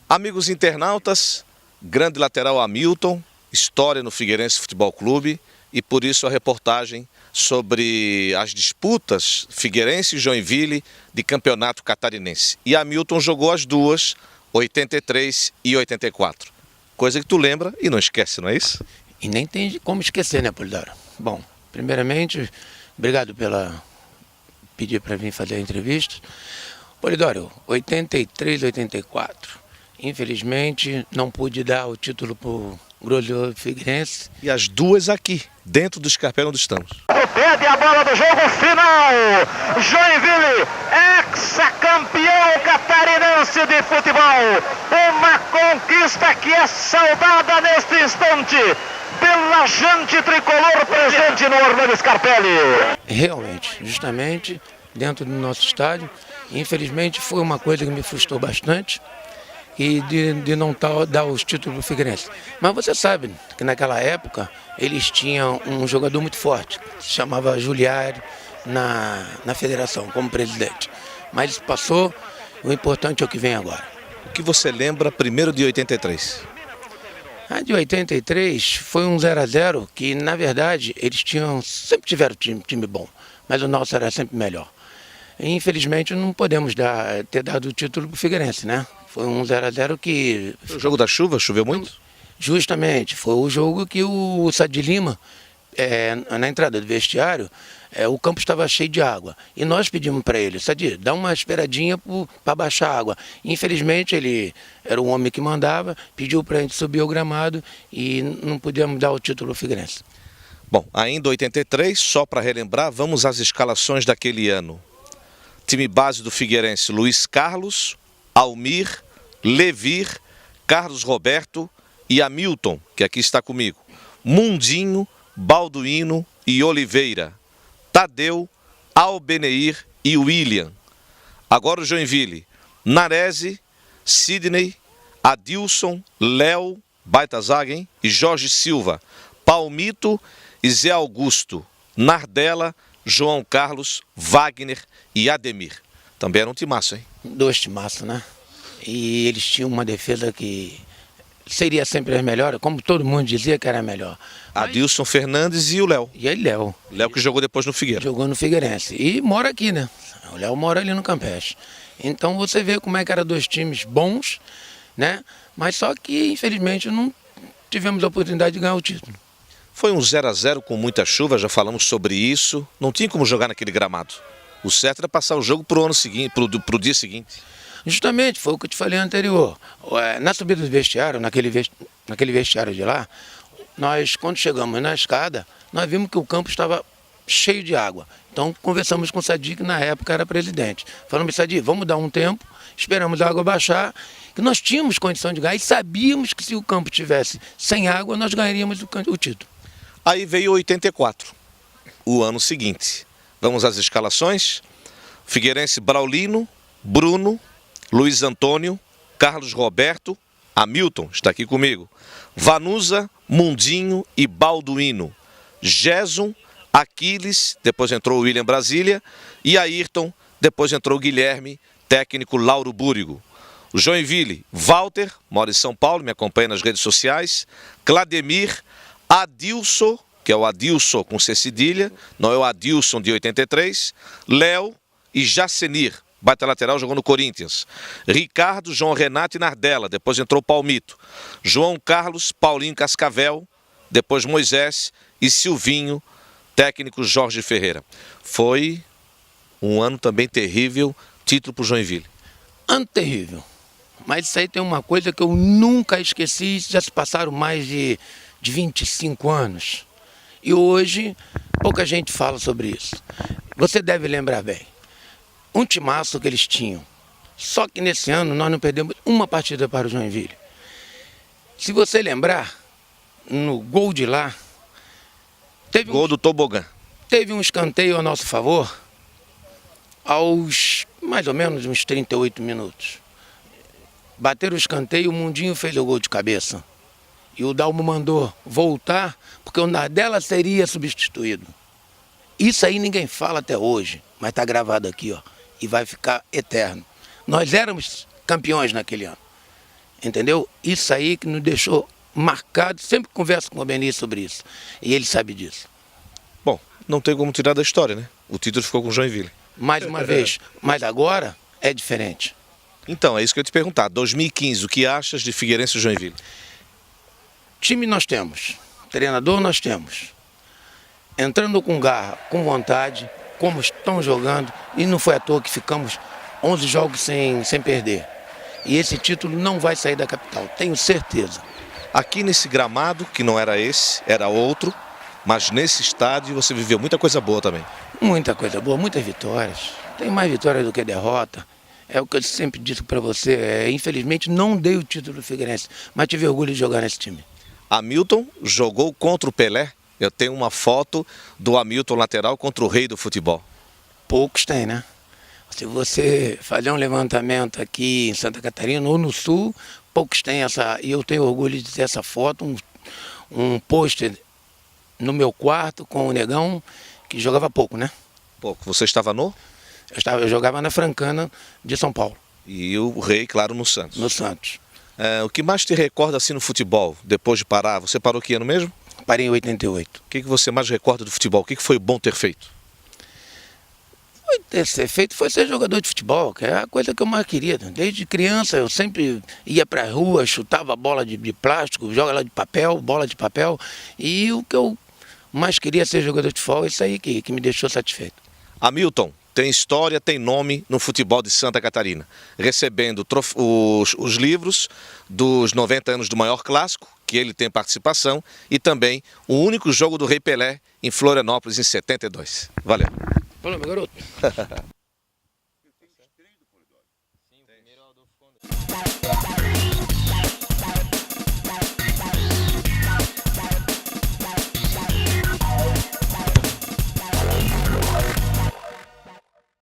Amigos internautas, grande lateral Hamilton, história no Figueirense Futebol Clube e por isso a reportagem sobre as disputas Figueirense e Joinville de campeonato catarinense. E Hamilton jogou as duas, 83 e 84. Coisa que tu lembra e não esquece, não é isso? E nem tem como esquecer, né, Polidoro? Bom, primeiramente, obrigado pela pedir para vir fazer a entrevista. Polidoro, 83, 84. Infelizmente, não pude dar o título para o glorioso Figueirense. E as duas aqui, dentro do Scarpelli onde estamos. Perde a bola do jogo final. Joinville, ex-campeão catarinense de futebol. Uma conquista que é saudada neste instante pela gente tricolor presente no Orlando Scarpelli. Realmente, justamente dentro do nosso estádio. Infelizmente, foi uma coisa que me frustrou bastante. E de não dar os títulos do Figueirense. Mas você sabe que naquela época eles tinham um jogador muito forte, que se chamava Juliari na federação, como presidente. Mas isso passou, o importante é o que vem agora. O que você lembra primeiro de 83? A de 83 foi um 0-0 que, na verdade, eles sempre tiveram time bom, mas o nosso era sempre melhor. E, infelizmente, não podemos ter dado o título para o Figueirense, né? Foi um 0-0 que... O jogo da chuva? Choveu muito? Justamente, foi o jogo que o Sadi Lima, na entrada do vestiário, o campo estava cheio de água. E nós pedimos para ele, Sadi, dá uma esperadinha para baixar a água. Infelizmente, ele era o homem que mandava, pediu para a gente subir o gramado e não pudemos dar o título ao Figueirense. Bom, ainda 83, só para relembrar, vamos às escalações daquele ano. Time base do Figueirense, Luiz Carlos, Almir, Levir, Carlos Roberto e Hamilton, que aqui está comigo. Mundinho, Balduino e Oliveira. Tadeu, Albeneir e William. Agora o Joinville. Narese, Sidney, Adilson, Léo, baita zaga, hein? E Jorge Silva. Palmito e Zé Augusto. Nardella, João Carlos, Wagner e Ademir. Também era um timaço, hein? Dois timaços, né? E eles tinham uma defesa que seria sempre a melhor, como todo mundo dizia que era a melhor. Adilson Fernandes e o Léo. E aí Léo. Léo que jogou depois no Figueira. Jogou no Figueirense. E mora aqui, né? O Léo mora ali no Campeche. Então você vê como é que eram dois times bons, né? Mas só que, infelizmente, não tivemos a oportunidade de ganhar o título. Foi um 0-0 com muita chuva, já falamos sobre isso. Não tinha como jogar naquele gramado. O certo era passar o jogo para o ano seguinte, para o dia seguinte. Justamente, foi o que eu te falei anterior. Na subida do vestiário, naquele vestiário de lá, nós, quando chegamos na escada, nós vimos que o campo estava cheio de água. Então, conversamos com o Sadi, que na época era presidente. Falamos, Sadi, vamos dar um tempo, esperamos a água baixar, que nós tínhamos condição de ganhar e sabíamos que se o campo tivesse sem água, nós ganharíamos o título. Aí veio 84, o ano seguinte. Vamos às escalações. Figueirense, Braulino, Bruno, Luiz Antônio, Carlos Roberto, Hamilton, está aqui comigo. Vanusa, Mundinho e Balduino. Gerson, Aquiles, depois entrou o William Brasília. E Ayrton, depois entrou o Guilherme, técnico Lauro Búrigo. O Joinville, Walter, mora em São Paulo, me acompanha nas redes sociais. Clademir, Adilson, que é o Adilson com C cedilha, não é o Adilson de 83. Léo e Jacenir. Baita lateral, jogou no Corinthians. Ricardo, João Renato e Nardella. Depois entrou Palmito. João Carlos, Paulinho Cascavel. Depois Moisés e Silvinho, técnico Jorge Ferreira. Foi um ano também terrível. Título para o Joinville. Ano terrível. Mas isso aí tem uma coisa que eu nunca esqueci. Já se passaram mais de 25 anos. E hoje, pouca gente fala sobre isso. Você deve lembrar bem. Um timaço que eles tinham. Só que nesse ano nós não perdemos uma partida para o Joinville. Se você lembrar, no gol de lá... Gol do Tobogã. Teve um escanteio a nosso favor aos mais ou menos uns 38 minutos. Bateram o escanteio, o Mundinho fez o gol de cabeça. E o Dalmo mandou voltar, porque o Nardella seria substituído. Isso aí ninguém fala até hoje, mas está gravado aqui, ó, e vai ficar eterno. Nós éramos campeões naquele ano. entendeu? Isso aí que nos deixou marcado, sempre converso com o Benício sobre isso, e ele sabe disso. Bom, não tem como tirar da história, né? O título ficou com o Joinville. Mais uma vez, mas agora é diferente. Então, é isso que eu ia te perguntar. 2015, o que achas de Figueirense e Joinville? Time nós temos, treinador nós temos. Entrando com garra, com vontade, como estão jogando, e não foi à toa que ficamos 11 jogos sem perder. E esse título não vai sair da capital, tenho certeza. Aqui nesse gramado, que não era esse, era outro, mas nesse estádio você viveu muita coisa boa também. Muita coisa boa, muitas vitórias. Tem mais vitórias do que derrota. É o que eu sempre disse para você, infelizmente não dei o título do Figueirense, mas tive orgulho de jogar nesse time. Hamilton jogou contra o Pelé. Eu tenho uma foto do Hamilton lateral contra o rei do futebol. Poucos têm, né? Se você fazer um levantamento aqui em Santa Catarina ou no Sul, poucos têm essa, e eu tenho orgulho de ter essa foto, um pôster no meu quarto com o Negão, que jogava pouco, né? Pouco. Você estava no? Eu jogava na Francana de São Paulo. E o rei, claro, no Santos. No Santos. O que mais te recorda assim no futebol, depois de parar? Você parou que ano mesmo? Parei em 88. O que você mais recorda do futebol? O que foi bom ter feito? Ter feito foi ser jogador de futebol, que é a coisa que eu mais queria. Desde criança eu sempre ia para a rua, chutava bola de plástico, joga lá de papel, bola de papel. E o que eu mais queria ser jogador de futebol, isso aí que me deixou satisfeito. Hamilton tem história, tem nome no futebol de Santa Catarina, recebendo os livros dos 90 anos do maior clássico, que ele tem participação, e também o único jogo do Rei Pelé em Florianópolis em 72. Valeu. Falou, meu garoto.